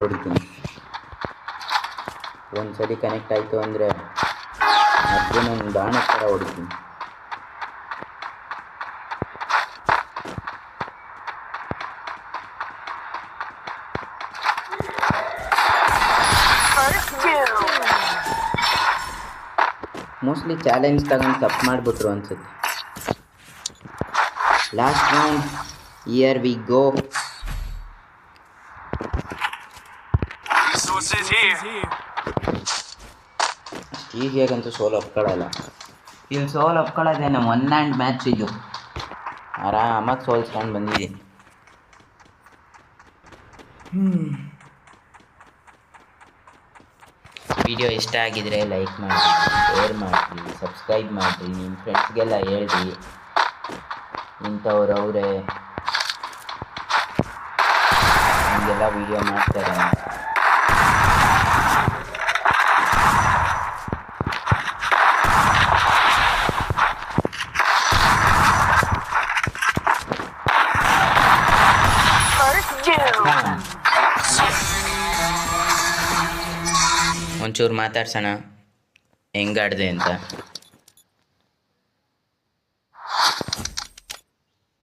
ಹೊಡಿತೀನಿ. ಒಂದ್ಸಲಿ ಕನೆಕ್ಟ್ ಆಯಿತು ಅಂದರೆ ಅರ್ಜುನನ ಬಾಣ ಥರ ಹೊಡಿತೀನಿ. ಮೋಸ್ಟ್ಲಿ ಚಾಲೆಂಜ್ ತಗೊಂಡು ತಪ್ಪು ಮಾಡಿಬಿಟ್ರು ಅನ್ಸುತ್ತೆ. Last round, here we go. ಈಸಿಯಾಗಂತೂ ಸೋಲ್ ಒಪ್ಕೊಳ್ಳಲ್ಲ. ಇಲ್ಲಿ ಸೋಲ್ ಒಪ್ಕೊಳ್ಳೋದೇನು, 1 ಹ್ಯಾಂಡ್ ಮ್ಯಾಚ್ ಇದು. ಆರಾಮಾಗಿ ಸೋಲ್ಸ್ಕೊಂಡು ಬಂದಿದ್ದೀನಿ. ವಿಡಿಯೋ ಇಷ್ಟ ಆಗಿದರೆ ಲೈಕ್ ಮಾಡಿ, ಶೇರ್ ಮಾಡಿ, ಸಬ್ಸ್ಕ್ರೈಬ್ ಮಾಡಿರಿ, ನಿಮ್ಮ ಫ್ರೆಂಡ್ಸ್ಗೆಲ್ಲ ಹೇಳ್ರಿ. ಇಂಥವ್ರು ಅವರೇ ಹಿಂಗೆಲ್ಲ ವಿಡಿಯೋ ಮಾಡ್ತಾರೆ. ಒಂಚೂರು ಮಾತಾಡ್ಸೋಣ ಹೆಂಗಾಡಿದೆ ಅಂತ.